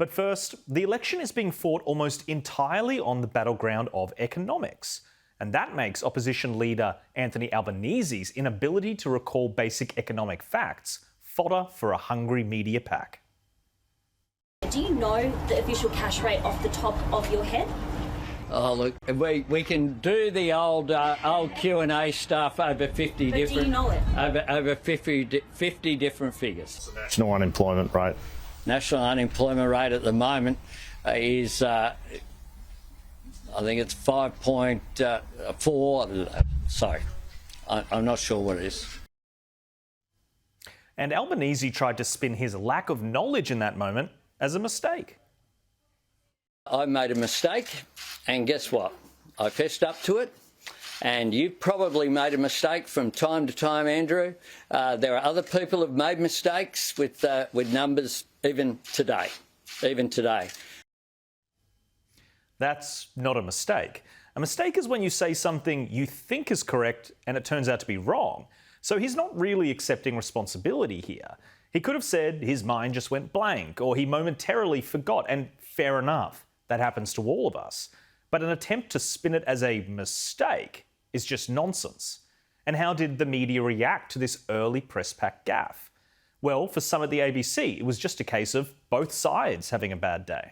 But first, the election is being fought almost entirely on the battleground of economics. And that makes opposition leader Anthony Albanese's inability to recall basic economic facts fodder for a hungry media pack. Do you know the official cash rate off the top of your head? Oh, look, we can do the old Q&A stuff over 50 but different... do you know it? Over 50 different figures. National unemployment rate. National unemployment rate at the moment is, I think it's 5.4. Sorry, I'm not sure what it is. And Albanese tried to spin his lack of knowledge in that moment as a mistake. I made a mistake, and guess what? I fessed up to it. And you've probably made a mistake from time to time, Andrew. There are other people who've made mistakes with numbers even today. That's not a mistake. A mistake is when you say something you think is correct and it turns out to be wrong. So he's not really accepting responsibility here. He could have said his mind just went blank or he momentarily forgot, and fair enough, that happens to all of us. But an attempt to spin it as a mistake is just nonsense. And how did the media react to this early press pack gaffe? Well, for some at the ABC, it was just a case of both sides having a bad day.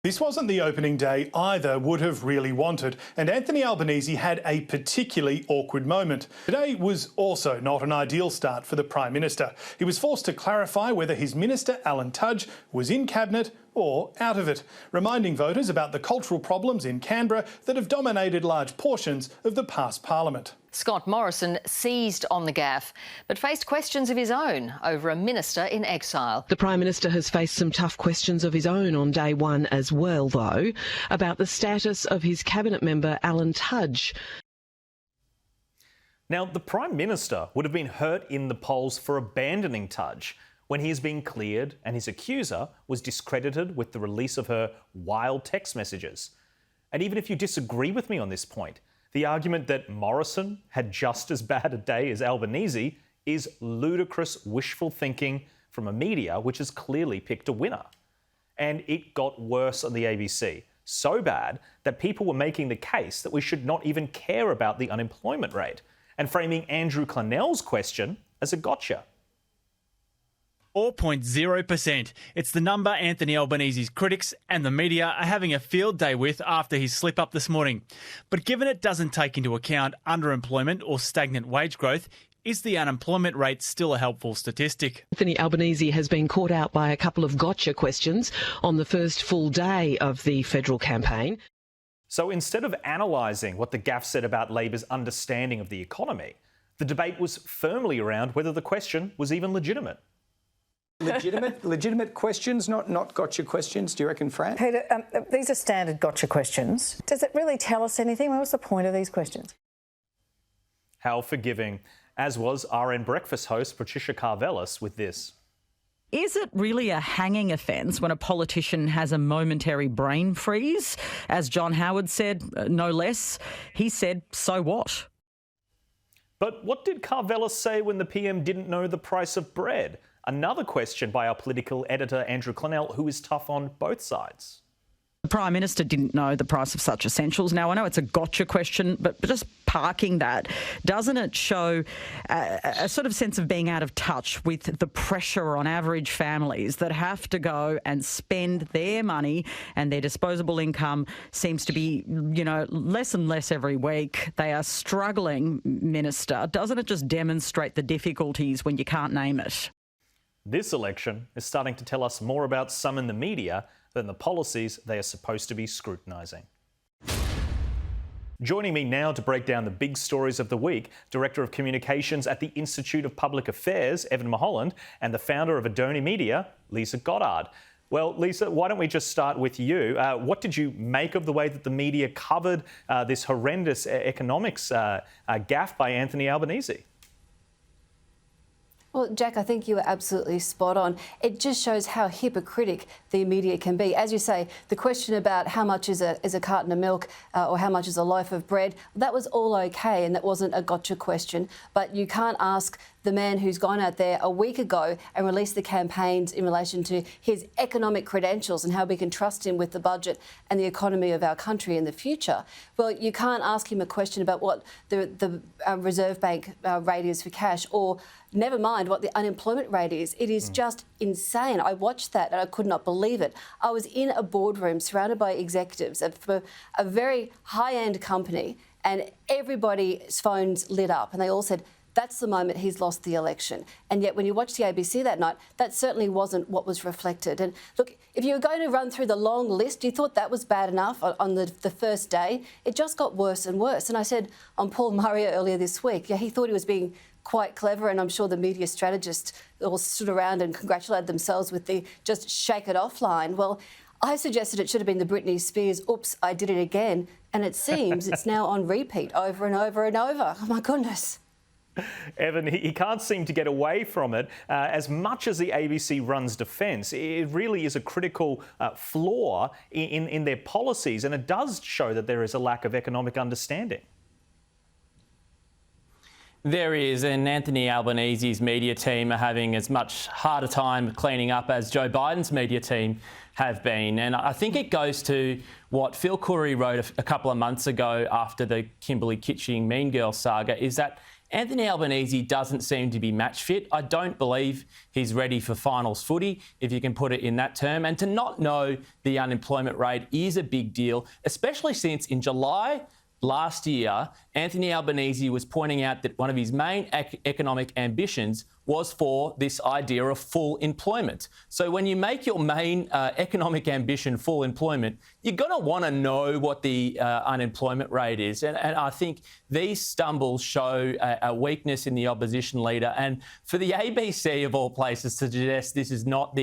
This wasn't the opening day either would have really wanted, and Anthony Albanese had a particularly awkward moment. Today was also not an ideal start for the Prime Minister. He was forced to clarify whether his minister, Alan Tudge, was in Cabinet or out of it, reminding voters about the cultural problems in Canberra that have dominated large portions of the past Parliament. Scott Morrison seized on the gaffe, but faced questions of his own over a minister in exile. The Prime Minister has faced some tough questions of his own on day one as well, though, about the status of his cabinet member, Alan Tudge. Now, the Prime Minister would have been hurt in the polls for abandoning Tudge when he has been cleared and his accuser was discredited with the release of her wild text messages. And even if you disagree with me on this point, the argument that Morrison had just as bad a day as Albanese is ludicrous wishful thinking from a media which has clearly picked a winner. And it got worse on the ABC, so bad that people were making the case that we should not even care about the unemployment rate and framing Andrew Clennell's question as a gotcha. 4.0%. It's the number Anthony Albanese's critics and the media are having a field day with after his slip-up this morning. But given it doesn't take into account underemployment or stagnant wage growth, is the unemployment rate still a helpful statistic? Anthony Albanese has been caught out by a couple of gotcha questions on the first full day of the federal campaign. So instead of analysing what the gaffe said about Labor's understanding of the economy, the debate was firmly around whether the question was even legitimate. Legitimate questions, not gotcha questions, do you reckon, Fran? Peter, these are standard gotcha questions. Does it really tell us anything? What's the point of these questions? How forgiving, as was RN Breakfast host Patricia Karvelis with this. Is it really a hanging offence when a politician has a momentary brain freeze? As John Howard said, no less. He said, so what? But what did Karvelis say when the PM didn't know the price of bread? Another question by our political editor, Andrew Clennell, who is tough on both sides. The Prime Minister didn't know the price of such essentials. Now, I know it's a gotcha question, but just parking that, doesn't it show a sort of sense of being out of touch with the pressure on average families that have to go and spend their money, and their disposable income seems to be, less and less every week? They are struggling, Minister. Doesn't it just demonstrate the difficulties when you can't name it? This election is starting to tell us more about some in the media than the policies they are supposed to be scrutinising. Joining me now to break down the big stories of the week, Director of Communications at the Institute of Public Affairs, Evan Mulholland, and the founder of Adoni Media, Lisa Goddard. Well, Lisa, why don't we just start with you? What did you make of the way that the media covered this horrendous economics gaffe by Anthony Albanese? Well, Jack, I think you were absolutely spot on. It just shows how hypocritic the media can be. As you say, the question about how much is a carton of milk or how much is a loaf of bread, that was all okay and that wasn't a gotcha question. But you can't ask the man who's gone out there a week ago and released the campaigns in relation to his economic credentials and how we can trust him with the budget and the economy of our country in the future. Well, you can't ask him a question about what the Reserve Bank rate is for cash, or never mind what the unemployment rate is. It is just insane. I watched that and I could not believe it. I was in a boardroom surrounded by executives for a very high-end company, and everybody's phones lit up and they all said, that's the moment he's lost the election. And yet when you watch the ABC that night, that certainly wasn't what was reflected. And look, if you were going to run through the long list, you thought that was bad enough on the first day. It just got worse and worse. And I said on Paul Murray earlier this week, he thought he was being quite clever, and I'm sure the media strategists all stood around and congratulated themselves with the just shake it off line. Well, I suggested it should have been the Britney Spears, oops, I did it again. And it seems it's now on repeat over and over and over. Oh, my goodness. Evan, he can't seem to get away from it. As much as the ABC runs defence, it really is a critical flaw in their policies, and it does show that there is a lack of economic understanding. There is, and Anthony Albanese's media team are having as much harder time cleaning up as Joe Biden's media team have been. And I think it goes to what Phil Curry wrote a couple of months ago after the Kimberley Kitching Mean Girls saga, is that Anthony Albanese doesn't seem to be match fit. I don't believe he's ready for finals footy, if you can put it in that term. And to not know the unemployment rate is a big deal, especially since in July last year, Anthony Albanese was pointing out that one of his main economic ambitions was for this idea of full employment. So when you make your main economic ambition full employment, you're going to want to know what the unemployment rate is. And I think these stumbles show a weakness in the opposition leader. And for the ABC, of all places, to suggest this is not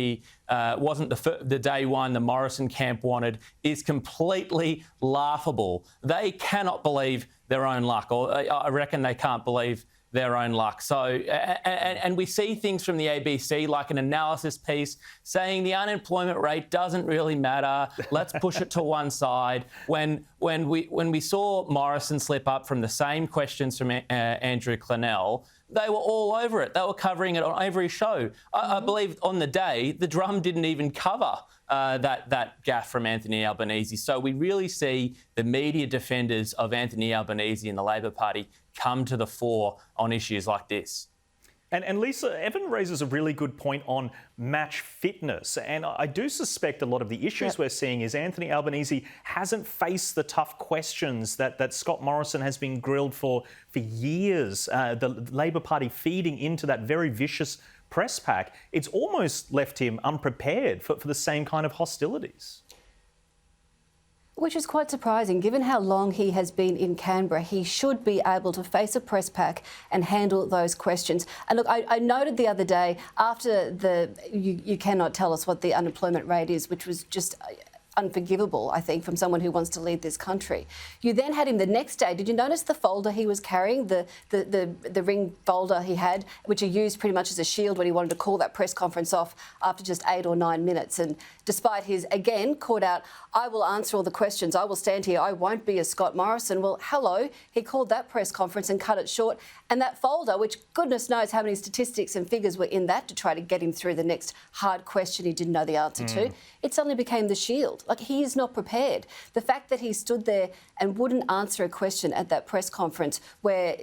wasn't the day one the Morrison camp wanted is completely laughable. They cannot believe their own luck, or I reckon they can't believe their own luck. So, and we see things from the ABC, like an analysis piece saying the unemployment rate doesn't really matter. Let's push it to one side. When we saw Morrison slip up from the same questions from Andrew Clennell, they were all over it. They were covering it on every show. I believe on the day, the Drum didn't even cover that gaffe from Anthony Albanese. So we really see the media defenders of Anthony Albanese and the Labor Party come to the fore on issues like this. And Lisa, Evan raises a really good point on match fitness. And I do suspect a lot of the issues we're seeing is Anthony Albanese hasn't faced the tough questions that Scott Morrison has been grilled for years. The Labor Party feeding into that very vicious press pack. It's almost left him unprepared for the same kind of hostilities. Which is quite surprising. Given how long he has been in Canberra, he should be able to face a press pack and handle those questions. And look, I noted the other day, after you cannot tell us what the unemployment rate is, which was just unforgivable, I think, from someone who wants to lead this country. You then had him the next day. Did you notice the folder he was carrying, the ring folder he had, which he used pretty much as a shield when he wanted to call that press conference off after just 8 or 9 minutes? And despite his, again, called out, I will answer all the questions, I will stand here, I won't be a Scott Morrison. Well, hello, he called that press conference and cut it short. And that folder, which goodness knows how many statistics and figures were in that to try to get him through the next hard question he didn't know the answer to, it suddenly became the shield. Like, he is not prepared. The fact that he stood there and wouldn't answer a question at that press conference where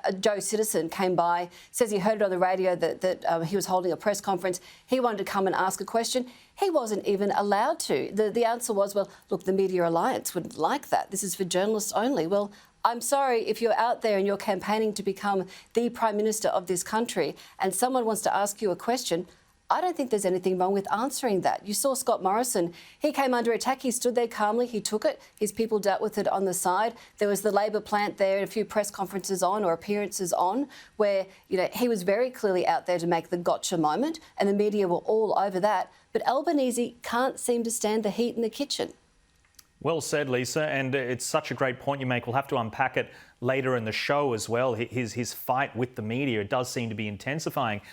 a Joe citizen came by, says he heard it on the radio that he was holding a press conference, he wanted to come and ask a question, he wasn't even allowed to. The answer was, well, look, the Media Alliance wouldn't like that. This is for journalists only. Well, I'm sorry, if you're out there and you're campaigning to become the Prime Minister of this country and someone wants to ask you a question, I don't think there's anything wrong with answering that. You saw Scott Morrison. He came under attack. He stood there calmly. He took it. His people dealt with it on the side. There was the Labor plant there, a few press conferences on or appearances on where, he was very clearly out there to make the gotcha moment, and the media were all over that. But Albanese can't seem to stand the heat in the kitchen. Well said, Lisa, and it's such a great point you make. We'll have to unpack it later in the show as well. His fight with the media, it does seem to be intensifying.